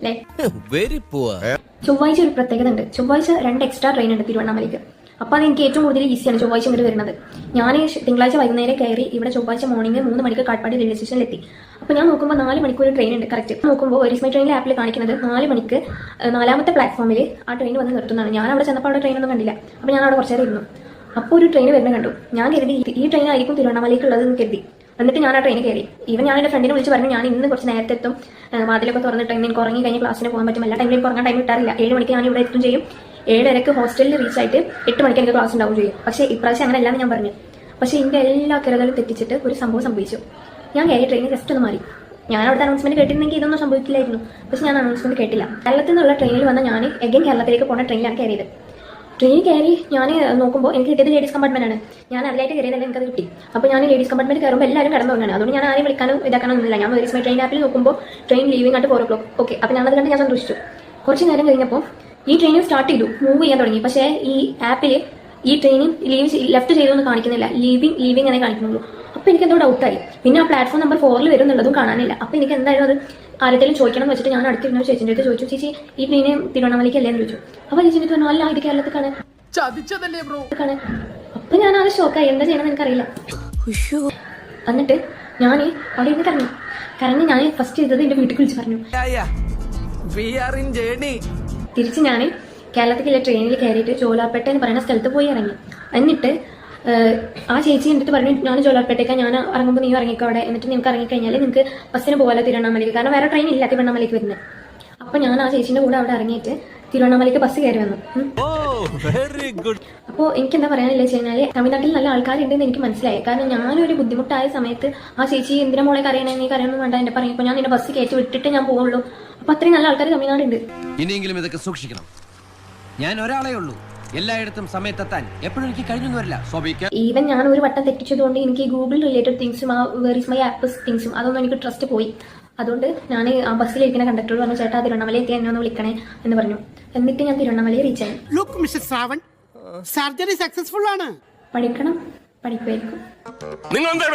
അല്ലേ? Very poor. ചൊവ്വാഴ്ച ഒരു പ്രത്യേകത ഉണ്ട്. ചൊവ്വാഴ്ച 2 എക്സ്ട്രാ ട്രെയിൻ ഉണ്ട് തിരുവണ്ണാമലയ്ക്ക്. അപ്പോൾ അത് എനിക്ക് ഏറ്റവും കൂടുതൽ ഈസിയാണ് ചൊവ്വാഴ്ച ഇങ്ങോട്ട് വരുന്നത്. ഞാൻ തിങ്കളാഴ്ച വൈകുന്നേരം കയറി ഇവിടെ ചൊവ്വാഴ്ച മോർണിംഗ് 3 മണിക്ക് കാട്ട്പാടി റെയിൽവേ സ്റ്റേഷനിൽ എത്തി. അപ്പോൾ ഞാൻ നോക്കുമ്പോൾ 4 മണിക്കൂർ ട്രെയിൻ ഉണ്ട് കറക്റ്റ്. നോക്കുമ്പോൾ ഒരിസ്മൈ ട്രെയിനിലെ ആപ്പിൽ കാണിക്കുന്നത് 4 മണിക്ക് 4ാമത്തെ പ്ലാറ്റ്ഫോമിൽ ആ ട്രെയിൻ വന്ന് നിർത്തുന്നതാണ്. ഞാൻ അവിടെ ചെന്നപ്പോൾ അവിടെ ട്രെയിനൊന്നും കണ്ടില്ല. അപ്പോൾ ഞാൻ അവിടെ കുറച്ച് നേരം ഇരുന്നു. അപ്പോൾ ഒരു ട്രെയിൻ വരുന്നത് കണ്ടു. ഞാൻ കരുതി ഈ ട്രെയിനായിരിക്കും തിരുവണ്ണാമലയ്ക്കുള്ളത് എന്ന് കരുതി. എന്നിട്ട് ഞാൻ ആ ട്രെയിനിൽ കയറി. ഈവൻ ഞാൻ എൻ്റെ ഫ്രണ്ടിനെ വിളിച്ച് പറഞ്ഞു ഞാൻ ഇന്ന് കുറച്ച് നേരത്തെ എത്തും, വാതിലൊക്കെ തുറന്നിട്ട് എനിക്ക് ഉറങ്ങി കഴിഞ്ഞ് ക്ലാസ്സിന് പോകാൻ പറ്റും. എല്ലാ ടൈമിലും ഉറങ്ങാൻ ടൈം കിട്ടാറില്ല. 7 മണിക്ക് ഞാൻ ഇവിടെ എത്തും ചെയ്യും. 7:30 ഹോസ്റ്റലിൽ റീച്ച് ആയിട്ട് 8 മണിക്ക് എനിക്ക് ക്ലാസ് ഉണ്ടാവും ചെയ്യും. പക്ഷേ ഇപ്രാവശ്യം അങ്ങനെ അല്ലാന്ന് ഞാൻ പറഞ്ഞു. പക്ഷേ എൻ്റെ എല്ലാ കരുതലും തെറ്റിച്ചിട്ട് ഒരു സംഭവം സംഭവിച്ചു. ഞാൻ കയറിയ ട്രെയിൻ ജസ്റ്റ് ഒന്ന് മാറി. ഞാൻ അവിടുത്തെ അനൗൺസ്മെന്റ് കേട്ടിരുന്നെങ്കിൽ ഇതൊന്നും സംഭവിക്കില്ലായിരുന്നു. പക്ഷേ ഞാൻ അനൗൺസ്മെന്റ് കേട്ടില്ല. കേരളത്തിൽ നിന്നുള്ള ട്രെയിനിൽ വന്ന ഞാൻ എഗൈൻ കേരളത്തിലേക്ക് പോകുന്ന ട്രെയിനിലാണ് കയറിയത്. ട്രെയിനിൽ കയറി ഞാൻ നോക്കുമ്പോൾ എനിക്ക് കിട്ടിയത് ലേഡീസ് കമ്പാർട്ട്മെന്റ് ആണ്. ഞാൻ അതിലായിട്ട് കയറിയതല്ല, എനിക്കത് കിട്ടി. അപ്പോൾ ഞാൻ ലേഡീസ് കമ്പാർട്ട്മെന്റ് കയറുമ്പോൾ എല്ലാവരും കടന്നു പോകുകയാണ്. അതുകൊണ്ട് ഞാൻ ആരെയും വിളിക്കാനോ ഇതാക്കാനോ ഒന്നുമില്ല. ഞാൻ ഒരിസ്മൈ ട്രെയിൻ ആപ്പിൽ നോക്കുമ്പോൾ ട്രെയിൻ ലീവിംഗ് ആയിട്ട് 4 o'clock. ഓക്കെ, അപ്പോൾ ഞാനത് കണ്ട് ഞാൻ സന്തോഷിച്ചു. കുറച്ച് നേരം കഴിഞ്ഞപ്പോൾ ഈ ട്രെയിൻ സ്റ്റാർട്ട് ചെയ്തു, മൂവ് ചെയ്യാൻ തുടങ്ങി. പക്ഷേ ഈ ആപ്പിൽ ഈ ട്രെയിൻ ലെഫ്റ്റ് ചെയ്തൊന്നും കാണിക്കുന്നില്ല, ലീവിംഗ് എന്നേ കാണിക്കുന്നുള്ളൂ. അപ്പോൾ എനിക്ക് എന്തോ ഡൗട്ടായി. പിന്നെ ആ പ്ലാറ്റ്ഫോം നമ്പർ 4 വരുന്നുള്ളതും കാണാനില്ല. അപ്പോൾ എനിക്ക് എന്തായാലും അത് ആരെങ്കിലും ചോദിക്കണം എന്ന് വെച്ചിട്ട് ഞാൻ അടുത്തിരുന്ന ചേച്ചിൻ്റെ അടുത്ത് ചോദിച്ചു, ചേച്ചി ഈ ട്രെയിൻ തിരുവണ്ണാമലയ്ക്ക് അല്ലേ എന്ന് ചോദിച്ചു. അപ്പോൾ ചേച്ചിൻ്റെ അടുത്ത് പറഞ്ഞു അല്ല, ഇത് കേരളത്തിലാണ്. അപ്പൊ ഞാൻ അത് ഷോക്കായി. എന്താ ചെയ്യണമെന്ന് എനിക്കറിയില്ല. എന്നിട്ട് ഞാൻ അവിടെ ഇരുന്ന് കരഞ്ഞ് ഞാൻ ഫസ്റ്റ് ചെയ്തത് എന്റെ വീട്ടിൽ വിളിച്ച് പറഞ്ഞു. തിരിച്ച് ഞാൻ കേരളത്തിലുള്ള ട്രെയിനിൽ കയറിയിട്ട് ജോലാർപേട്ട എന്ന് പറയുന്ന സ്ഥലത്ത് പോയി ഇറങ്ങി. എന്നിട്ട് ആ ചേച്ചി എന്നിട്ട് പറഞ്ഞു ഞാൻ ജോലാർപേട്ടേക്കാണ്, ഞാൻ ഇറങ്ങുമ്പോൾ നീ ഇറങ്ങിക്കോ അവിടെ, എന്നിട്ട് നിങ്ങൾക്ക് ഇറങ്ങിക്കഴിഞ്ഞാൽ നിങ്ങൾക്ക് ബസ്സിന് പോകാമല്ലോ തിരുവണ്ണാമലയ്ക്ക്, കാരണം വേറെ ട്രെയിൻ ഇല്ല തിരുവണ്ണാമലയ്ക്ക് വരുന്നത്. അപ്പൊ ഞാൻ ആ ചേച്ചിന്റെ കൂടെ അവിടെ ഇറങ്ങിയിട്ട് തിരുവണ്ണാമലയ്ക്ക് ബസ് കയറി വന്നു. അപ്പോൾ എനിക്ക് എന്താ പറയാനില്ല വെച്ച് കഴിഞ്ഞാൽ തമിഴ്നാട്ടിൽ നല്ല ആൾക്കാരുണ്ടെന്ന് എനിക്ക് മനസ്സിലായി. കാരണം ഞാനൊരു ബുദ്ധിമുട്ടായ സമയത്ത് ആ ചേച്ചി എന്തിനാ മോളെ കറിയണേ, നീ കറിയൊന്നും വേണ്ട എന്നെ പറയുമ്പോൾ ഞാൻ നിന്നെ ബസ് കയറ്റി വിട്ടിട്ട് ഞാൻ പോകുള്ളൂ. അപ്പൊ അത്രയും നല്ല ആൾക്കാർ തമിഴ്നാടുണ്ട്. ഇനിയെങ്കിലും ഇതൊക്കെ സൂക്ഷിക്കണം. ഞാൻ ഒരാളേ ഉള്ളൂ, എല്ലായിടത്തും സമയത്തെത്താൻ എപ്പോഴും എനിക്ക് കഴിഞ്ഞു വരില്ല. ഈവൻ ഞാൻ ഒരു വട്ടം തെറ്റിച്ചതുകൊണ്ട് എനിക്ക് ഗൂഗിൾ റിലേറ്റഡ് തിങ്സും ആ വെറിസ്മൈ ആപ്പ് തിങ്സും അതൊന്നും എനിക്ക് ട്രസ്റ്റ് പോയി. അതുകൊണ്ട് ഞാൻ ആ ബസ്സിലിരിക്കുന്ന കണ്ടക്ടറോട് പറഞ്ഞു, ചേട്ടാ തിരുവണ്ണാമല എത്തി എന്നെ ഒന്ന് വിളിക്കണേ എന്ന് പറഞ്ഞു. എന്നിട്ട് ഞാൻ തിരുവണ്ണാമലയെ റീച്ച് ആയി. സർജറി സക്സസ്ഫുൾ ആണ്. പഠിക്കണം, പഠിക്കുമായിരിക്കും. നിങ്ങൾ എന്താ